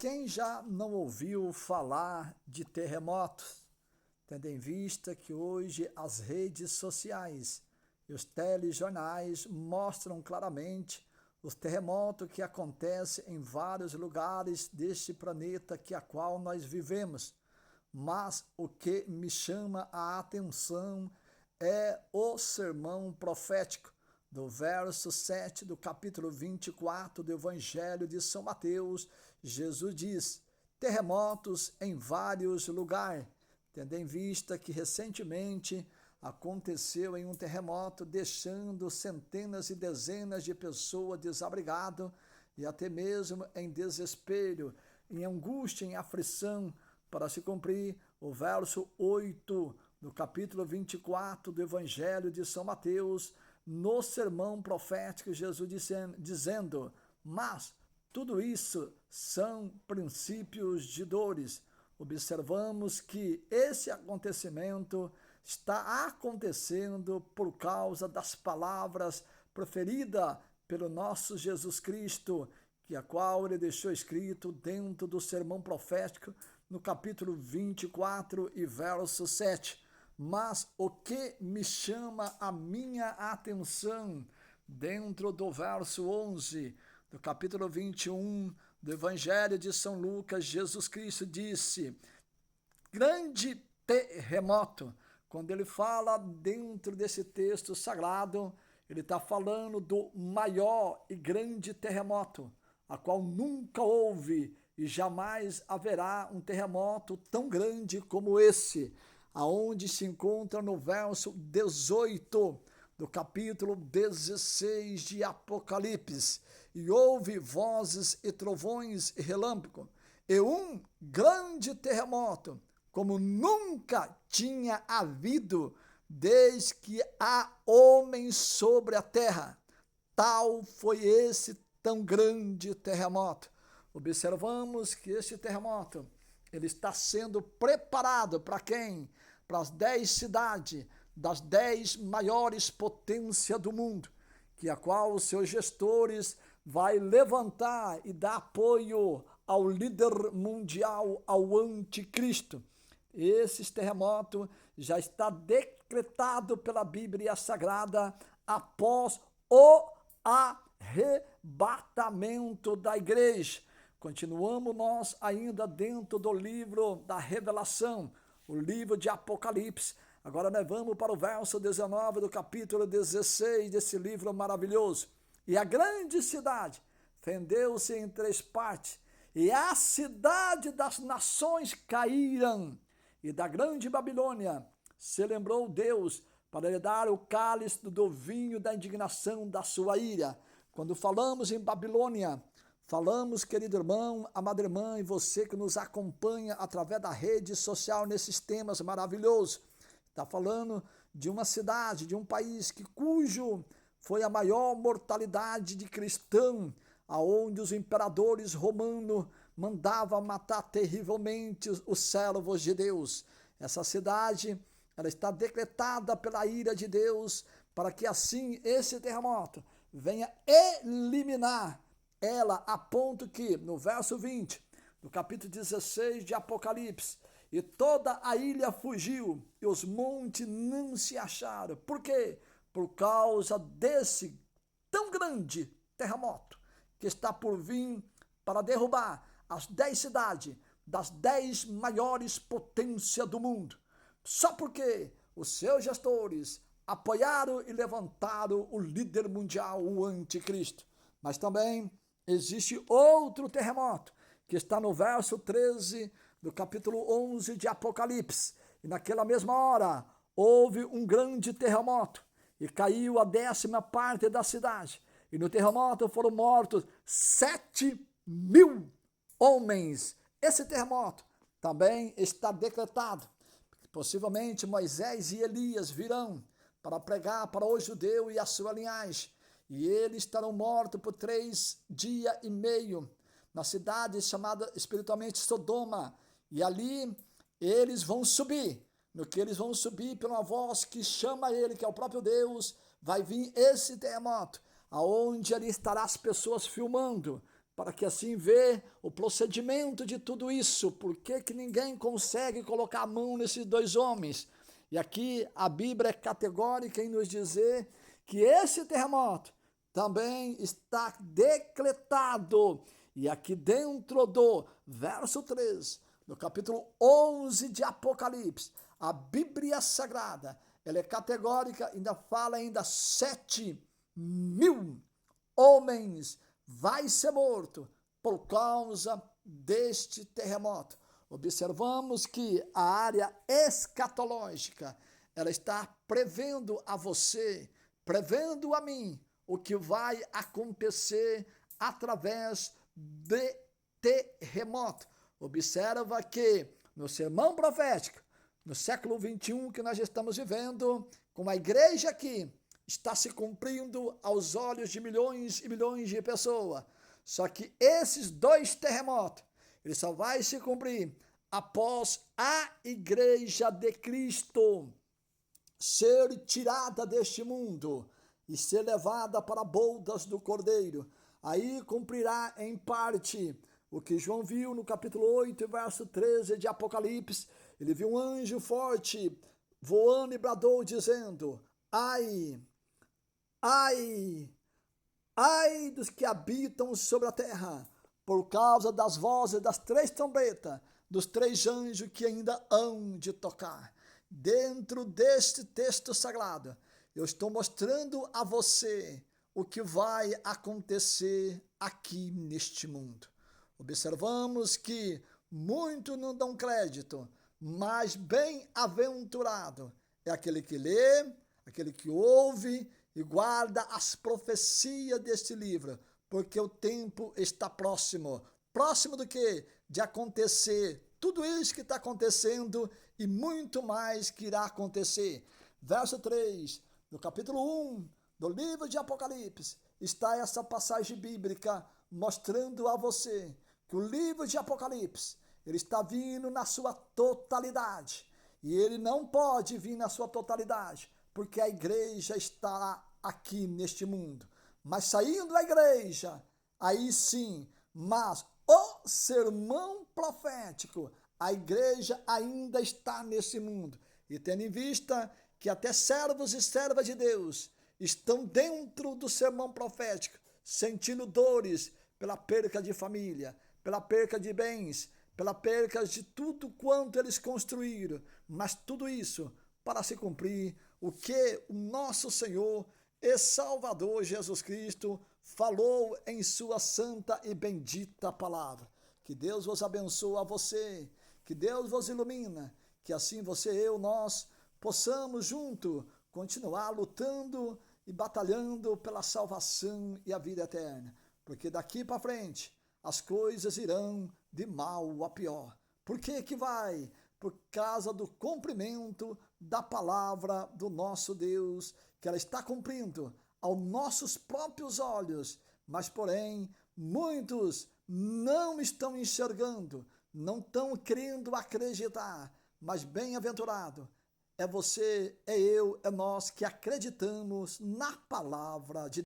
Quem já não ouviu falar de terremotos, tendo em vista que hoje as redes sociais e os telejornais mostram claramente os terremotos que acontecem em vários lugares deste planeta a qual nós vivemos. Mas o que me chama a atenção é o sermão profético do verso 7 do capítulo 24 do Evangelho de São Mateus. Jesus diz: terremotos em vários lugares, tendo em vista que recentemente aconteceu em um terremoto, deixando centenas e dezenas de pessoas desabrigadas e até mesmo em desespero, em angústia, em aflição, para se cumprir o verso 8 do capítulo 24 do Evangelho de São Mateus, no sermão profético, Jesus dizendo: mas tudo isso são princípios de dores. Observamos que esse acontecimento está acontecendo por causa das palavras proferidas pelo nosso Jesus Cristo, que a qual ele deixou escrito dentro do sermão profético, no capítulo 24 e verso 7. Mas o que me chama a minha atenção dentro do verso 11 do capítulo 21 do Evangelho de São Lucas, Jesus Cristo disse: grande terremoto. Quando ele fala dentro desse texto sagrado, ele está falando do maior e grande terremoto, a qual nunca houve e jamais haverá um terremoto tão grande como esse, aonde se encontra no verso 18 do capítulo 16 de Apocalipse. E houve vozes e trovões e relâmpago, e um grande terremoto, como nunca tinha havido desde que há homens sobre a terra. Tal foi esse tão grande terremoto. Observamos que esse terremoto ele está sendo preparado para quem? Para as 10 cidades das 10 maiores potências do mundo, que a qual os seus gestores vai levantar e dar apoio ao líder mundial, ao anticristo. Esse terremoto já está decretado pela Bíblia Sagrada após o arrebatamento da igreja. Continuamos nós ainda dentro do livro da Revelação, o livro de Apocalipse. Agora nós vamos para o verso 19 do capítulo 16 desse livro maravilhoso. E a grande cidade fendeu-se em 3 partes, e a cidade das nações caíram, e da grande Babilônia se lembrou Deus para lhe dar o cálice do vinho da indignação da sua ira. Quando falamos em Babilônia, falamos, querido irmão, amada irmã, e você que nos acompanha através da rede social nesses temas maravilhosos, está falando de uma cidade, de um país cujo foi a maior mortalidade de cristão, aonde os imperadores romanos mandavam matar terrivelmente os servos de Deus. Essa cidade, ela está decretada pela ira de Deus, para que assim esse terremoto venha eliminar ela, a ponto que, no verso 20, do capítulo 16 de Apocalipse, e toda a ilha fugiu, e os montes não se acharam. Por quê? Por causa desse tão grande terremoto que está por vir para derrubar as 10 cidades das 10 maiores potências do mundo. Só porque os seus gestores apoiaram e levantaram o líder mundial, o anticristo. Mas também existe outro terremoto, que está no verso 13 do capítulo 11 de Apocalipse. E naquela mesma hora, houve um grande terremoto, e caiu a 10ª parte da cidade. E no terremoto foram mortos 7.000 homens. Esse terremoto também está decretado. Possivelmente Moisés e Elias virão para pregar para o judeu e a sua linhagem. E eles estarão mortos por 3 dias e meio na cidade chamada espiritualmente Sodoma. E ali eles vão subir. No que eles vão subir pela voz que chama ele, que é o próprio Deus, vai vir esse terremoto, aonde ali estará as pessoas filmando, para que assim vê o procedimento de tudo isso. Por que que ninguém consegue colocar a mão nesses dois homens? E aqui a Bíblia é categórica em nos dizer que esse terremoto também está decretado. E aqui dentro do verso 3, no capítulo 11 de Apocalipse, a Bíblia Sagrada, ela é categórica, ainda fala 7.000 homens vai ser morto por causa deste terremoto. Observamos que a área escatológica, ela está prevendo a você, prevendo a mim, o que vai acontecer através de terremoto. Observa que no sermão profético, no século 21 que nós estamos vivendo, com a igreja aqui, está se cumprindo aos olhos de milhões e milhões de pessoas. Só que esses dois terremotos, ele só vai se cumprir após a igreja de Cristo ser tirada deste mundo e ser levada para boldas do Cordeiro. Aí cumprirá em parte o que João viu no capítulo 8, verso 13 de Apocalipse. Ele viu um anjo forte voando e bradou dizendo: ai, ai, ai dos que habitam sobre a terra, por causa das vozes das 3 trombetas, dos 3 anjos que ainda hão de tocar. Dentro deste texto sagrado, eu estou mostrando a você o que vai acontecer aqui neste mundo. Observamos que muitos não dão crédito, mas bem-aventurado é aquele que lê, aquele que ouve e guarda as profecias deste livro, porque o tempo está próximo. Próximo do que? De acontecer tudo isso que está acontecendo e muito mais que irá acontecer. Verso 3, no capítulo 1 do livro de Apocalipse, está essa passagem bíblica mostrando a você que o livro de Apocalipse, ele está vindo na sua totalidade. E ele não pode vir na sua totalidade, porque a igreja está aqui neste mundo. Mas saindo da igreja, aí sim, mas o sermão profético, a igreja ainda está nesse mundo. E tendo em vista que até servos e servas de Deus estão dentro do sermão profético, sentindo dores pela perca de família, pela perca de bens, pela perca de tudo quanto eles construíram, mas tudo isso para se cumprir o que o nosso Senhor e Salvador Jesus Cristo falou em sua santa e bendita palavra. Que Deus vos abençoe a você, que Deus vos ilumina, que assim você e eu, nós, possamos junto continuar lutando e batalhando pela salvação e a vida eterna. Porque daqui para frente as coisas irão de mal a pior. Por que que vai? Por causa do cumprimento da palavra do nosso Deus, que ela está cumprindo aos nossos próprios olhos, mas porém muitos não estão enxergando, não estão querendo acreditar, mas bem-aventurado é você, é eu, é nós que acreditamos na palavra de Deus.